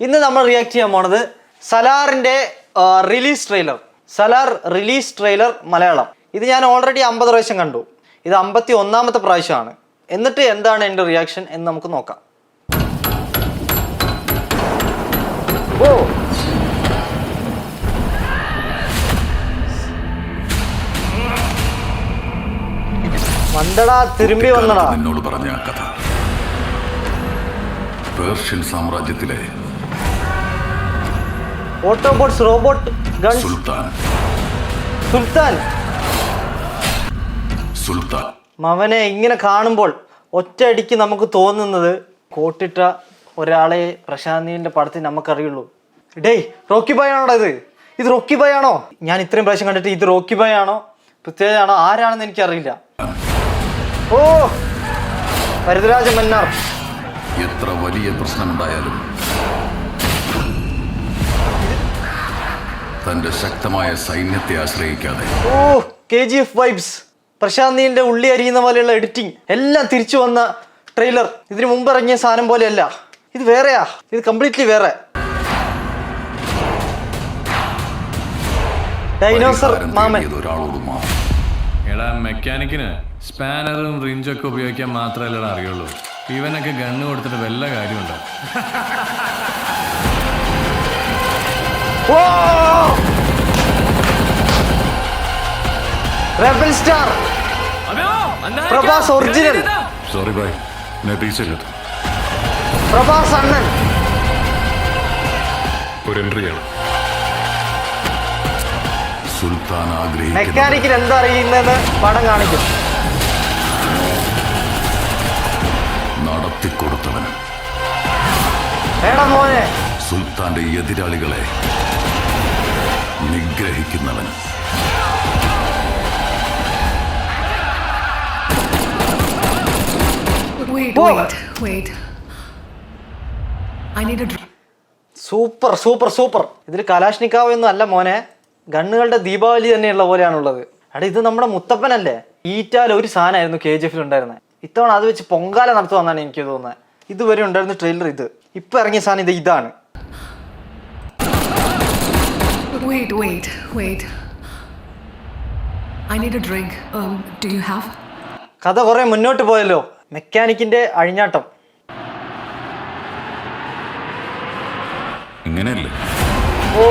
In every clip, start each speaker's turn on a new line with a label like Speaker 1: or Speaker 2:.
Speaker 1: ഇന്ന് നമ്മൾ റിയാക്ട് ചെയ്യാൻ പോണത് സലാറിന്റെ റിലീസ് ട്രെയിലർ മലയാളം. ഇത് ഞാൻ ഓൾറെഡി 50 പ്രാവശ്യം കണ്ടു. ഇത് 51ാമത്തെ പ്രാവശ്യമാണ്. എന്നിട്ട് എന്താണ് എൻ്റെ റിയാക്ഷൻ എന്ന് നമുക്ക് നോക്കാം. ഓ വന്നടാ, തിരുമ്പി വന്നടാ.
Speaker 2: എന്നോട് പറഞ്ഞ കഥ പേർഷ്യൻ സാമ്രാജ്യത്തിലെ
Speaker 1: ഓട്ടോബോട്ട്സ്, റോബോട്ട് ഗൺസ്. സുൽത്താൻ മവനെ ഇങ്ങനെ കാണുമ്പോൾ ഒറ്റയടിക്ക് നമുക്ക് തോന്നുന്നത് കോട്ടിട്ട ഒരാളെ പ്രശാന്തിന്റെ പടത്തിൽ നമുക്കറിയുള്ളൂ. ഡേയ്, റോക്കി ബായ് ആണോടാ ഇത് റോക്കി ബായ് ആണോ? ഞാൻ ഇത്രയും പ്രാവശ്യം കണ്ടിട്ട് ഇത് റോക്കി ബായ് ആണോ പൃഥ്വിരാജാണോ ആരാണെന്ന് എനിക്കറിയില്ല. ഓ, ഭരതരാജ മന്നാർ.
Speaker 2: എത്ര വലിയ പ്രശ്നമുണ്ടായാലും തന്റെ ശക്തമായ സൈന്യത്തെ ആശ്രയിക്കാതെ.
Speaker 1: ഓ, KGF വൈബ്സ്. പ്രശാന്തിന്റെ ഉള്ളി അരിയുന്ന പോലെയുള്ള എഡിറ്റിംഗ് എല്ലാം തിരിച്ചു വന്ന ട്രെയിലർ. ഇതിനു മുമ്പ് ഇറങ്ങിയ സാധനം പോലെയല്ല, ഇത് വേറെയാ, ഇത് കംപ്ലീറ്റ്ലി വേറെ. ഡൈനോസർ മാമൻ.
Speaker 3: എടാ, മെക്കാനിക്കിന് സ്പാനറും റിഞ്ചൊക്കെ ഉപയോഗിക്കാൻ മാത്രമല്ലടാ അറിയുള്ളൂ. ഇവനൊക്കെ ഗണ്ണ് കൊടുത്തിട്ട് വല്ല കാര്യമുണ്ടോ?
Speaker 1: Rebel star Prabhas original.
Speaker 2: Sorry bye,
Speaker 1: Prabhas അണ്ണൻ
Speaker 2: ഒരു എൻട്രിയാണ്. സുൽത്താൻ ആഗ്രഹിക്കുന്ന
Speaker 1: മെക്കാനിക്കിൽ എന്താ അറിയുന്നത് പടം കാണിക്കും.
Speaker 2: നടത്തിക്കൊടുത്തവൻ
Speaker 1: മോനെ.
Speaker 2: സുൽത്താന്റെ എതിരാളികളെ നിഗ്രഹിക്കുന്നവൻ.
Speaker 4: Wait. I need a drink.
Speaker 1: Super. ഇതിൽ കലാഷ്നിക്കാവ് ഒന്നും അല്ല മോനെ, ഗണ്ണുകളുടെ ദീപാവലി തന്നെയുള്ള പോലെയാണുള്ളത്. എടാ, ഇത് നമ്മുടെ മുത്തപ്പനല്ലേ? ഈറ്റാൽ ഒരു സാധനമായിരുന്നു KGF ഉണ്ടായിരുന്നത്. ഇത്തവണ അത് വെച്ച് പൊങ്കാല നടത്തുവന്നാണ് എനിക്ക് തോന്നുന്നത്. ഇതുവരെ ഉണ്ടായിരുന്ന ട്രെയിലർ ഇത്. ഇപ്പൊ ഇറങ്ങിയ സാധനം ഇതാണ്.
Speaker 4: Wait. I need a drink. Do you have?
Speaker 1: കഥ കുറെ മുന്നോട്ട് പോയല്ലോ. മെക്കാനിക്കിന്റെ അഴിഞ്ഞാട്ടം.
Speaker 2: ഇങ്ങനെയല്ലേ?
Speaker 1: ഓ,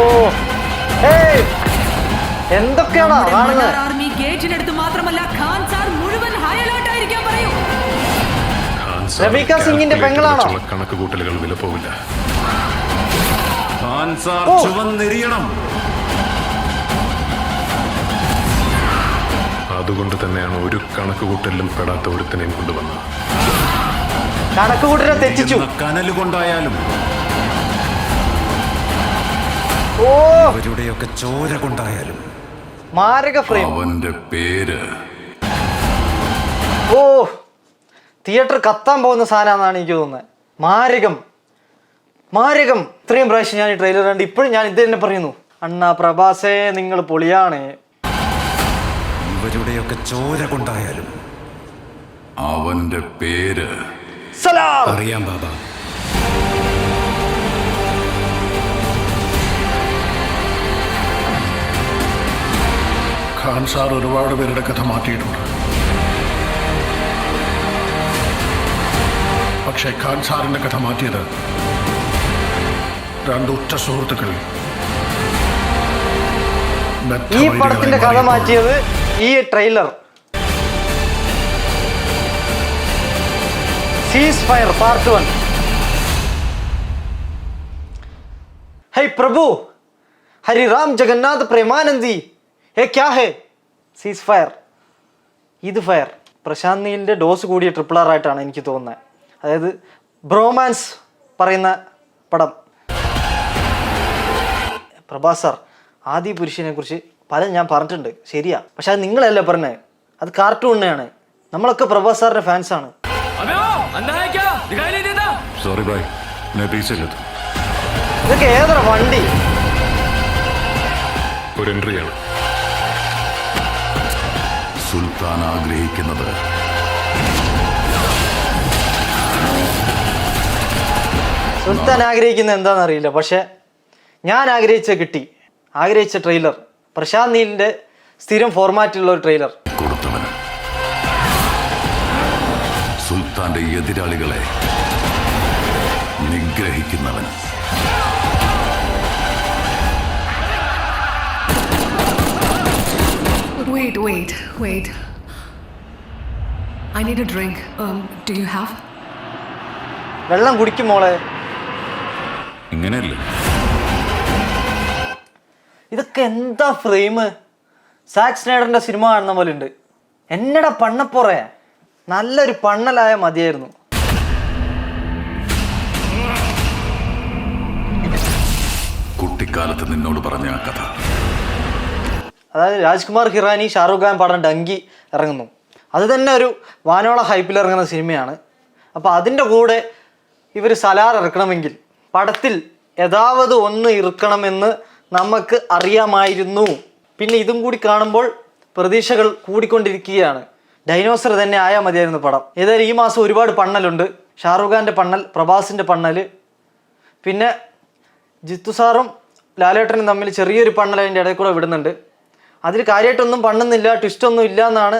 Speaker 1: എന്തൊക്കെയാണോ കാണുന്നത്? റബീക്ക സിംഗിന്റെ പെങ്ങളാണോ?
Speaker 2: കണക്കുകൂട്ടലുകൾ വില പോവില്ല. അതുകൊണ്ട് തന്നെയാണ് ഒരു കണക്കുകൂട്ടലിലും പെടാത്ത ഒരുത്തനെയും കൊണ്ടുവന്നത്.
Speaker 1: കണക്കുകൂട്ടലെ തെറ്റിച്ചു.
Speaker 2: കനല് കൊണ്ടായാലും
Speaker 5: അവരുടെയൊക്കെ ചോര കൊണ്ടായാലും.
Speaker 1: മാരക ഫ്രെയിം.
Speaker 2: അവന്റെ പേര്
Speaker 1: തിയേറ്റർ കത്താൻ പോകുന്ന സാധനമാണെന്നാണ് എനിക്ക് തോന്നുന്നത്. മാരകം. ഇത്രയും പ്രാവശ്യം ഞാൻ ഈ ട്രെയിലർ കണ്ട് ഇപ്പോഴും ഞാൻ ഇത് തന്നെ പറയുന്നു, അണ്ണാ പ്രഭാസേ നിങ്ങൾ പൊളിയാണ്.
Speaker 5: ഇവരുടെയൊക്കെ ചോര കൊണ്ടായാലും.
Speaker 2: അവന്റെ പേര്
Speaker 1: സലാർ.
Speaker 5: അറിയാം ബാബ.
Speaker 2: ഖാൻ സാർ ഒരുപാട് പേരുടെ കഥ മാറ്റിയിട്ടുണ്ട്. പക്ഷേ ഖാൻ സാറിന്റെ കഥ മാറ്റിയത് രണ്ട് ഉറ്റ സുഹൃത്തുക്കൾ.
Speaker 1: ഈ പടത്തിന്റെ കഥ മാറ്റിയത് ഈ ട്രെയിലർ. Ceasefire part 1. ഹേ പ്രഭു, ഹരി റാം ജഗന്നാഥ് പ്രേമാനന്ദി, ക്യാ ഹേ? Ceasefire. ഇത് ഫയർ. പ്രശാന്ത് നീലിന്റെ ഡോസ് കൂടിയ RRR ആയിട്ടാണ് എനിക്ക് തോന്നുന്നത്. അതായത് ബ്രോമാൻസ് പറയുന്ന പടം. പ്രഭാസ് സാർ ആദി പുരുഷനെ കുറിച്ച് പലരും ഞാൻ പറഞ്ഞിട്ടുണ്ട്, ശരിയാ. പക്ഷെ അത് നിങ്ങളല്ലേ പറഞ്ഞത്, അത് കാർട്ടൂണിനെയാണ്. നമ്മളൊക്കെ പ്രഭാസ് സാറിന്റെ ഫാൻസാണ്. ഇതൊക്കെ ഏതൊരു വണ്ടി.
Speaker 2: ഒരു എൻട്രിയാണ്. സുൽത്താൻ ആഗ്രഹിക്കുന്നത്
Speaker 1: സുൽത്താൻ ആഗ്രഹിക്കുന്നത് എന്താണെന്നറിയില്ല, പക്ഷെ ഞാൻ ആഗ്രഹിച്ച കിട്ടി. ആഗ്രഹിച്ച ട്രെയിലർ, പ്രശാന്ത് നീലിൻ്റെ സ്ഥിരം ഫോർമാറ്റിലുള്ള ഒരു ട്രെയിലർ.
Speaker 6: കൊടുത്തവന് സുൽത്താന്റെ എതിരാളികളെ നിഗ്രഹിക്കുന്നവൻ.
Speaker 4: Wait. I need a drink. Do you have?
Speaker 1: വെള്ളം കുടിക്കും മോളെ.
Speaker 6: ഇങ്ങനെയല്ലേ
Speaker 1: ഇതൊക്കെ എന്താ ഫ്രെയിം? സാക് സ്നൈഡറിന്റെ സിനിമ കാണുന്ന പോലെ ഉണ്ട്. എന്നടാ പണ്ണപ്പുറേ, നല്ലൊരു പണ്ണലായ മതിയായിരുന്നു.
Speaker 6: കുട്ടിക്കാലത്ത് നിന്നോട് പറഞ്ഞ ആ കഥ.
Speaker 1: അതായത് രാജ്കുമാർ ഹിറാനി ഷാറൂഖ് ഖാൻ പടം ഡങ്കി ഇറങ്ങുന്നു. അത് തന്നെ ഒരു വാനോള ഹൈപ്പിൽ ഇറങ്ങുന്ന സിനിമയാണ്. അപ്പോൾ അതിൻ്റെ കൂടെ ഇവർ സലാർ ഇറക്കണമെങ്കിൽ പടത്തിൽ ഏതാവത് ഒന്ന് ഇറക്കണമെന്ന് നമുക്ക് അറിയാമായിരുന്നു. പിന്നെ ഇതും കൂടി കാണുമ്പോൾ പ്രതീക്ഷകൾ കൂടിക്കൊണ്ടിരിക്കുകയാണ്. ഡൈനോസർ തന്നെ ആയാൽ മതിയായിരുന്നു പടം. ഏതായാലും ഈ മാസം ഒരുപാട് പണ്ണലുണ്ട്. ഷാറൂഖ് ഖാൻ്റെ പണ്ണൽ, പ്രഭാസിൻ്റെ പണ്ണൽ, പിന്നെ ജിത്തു സാറും ലാലേട്ടനും തമ്മിൽ ചെറിയൊരു പണ്ണൽ അതിൻ്റെ ഇടയിൽ കൂടെ വിടുന്നുണ്ട്. അതിൽ കാര്യമായിട്ടൊന്നും പണ്ണുന്നില്ല, ട്വിസ്റ്റൊന്നും ഇല്ല എന്നാണ്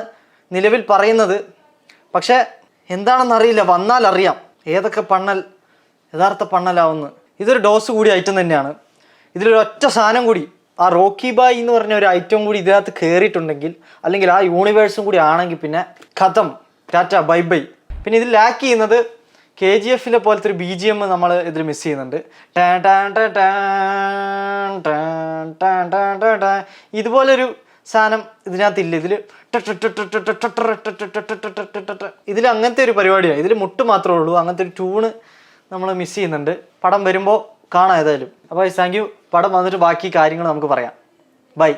Speaker 1: നിലവിൽ പറയുന്നത്. പക്ഷേ എന്താണെന്നറിയില്ല, വന്നാൽ അറിയാം ഏതൊക്കെ പണ്ണൽ യഥാർത്ഥ പണ്ണലാവുന്നു. ഇതൊരു ഡോസ് കൂടി ഐറ്റം തന്നെയാണ്. ഇതിലൊരു ഒറ്റ സാധനം കൂടി, ആ റോക്കി ബായ് എന്ന് പറഞ്ഞ ഒരു ഐറ്റം കൂടി ഇതിനകത്ത് കയറിയിട്ടുണ്ടെങ്കിൽ, അല്ലെങ്കിൽ ആ യൂണിവേഴ്സും കൂടി ആണെങ്കിൽ പിന്നെ ഖതം, ടാറ്റ ബൈ ബൈ. പിന്നെ ഇതിൽ ലാക്ക് ചെയ്യുന്നത് KGF പോലത്തെ ഒരു BGM നമ്മൾ ഇതിൽ മിസ് ചെയ്യുന്നുണ്ട്. ഇതുപോലൊരു സാധനം ഇതിനകത്തില്ല. ഇതിൽ അങ്ങനത്തെ ഒരു പരിപാടിയാണ്. ഇതിൽ മുട്ട് മാത്രമേ ഉള്ളൂ. അങ്ങനത്തെ ഒരു ട്യൂണ് നമ്മൾ മിസ് ചെയ്യുന്നുണ്ട്. പടം വരുമ്പോൾ കാണാം ഏതായാലും. അപ്പോൾ താങ്ക് യു. പടം വന്നിട്ട് ബാക്കി കാര്യങ്ങൾ നമുക്ക് പറയാം. ബൈ.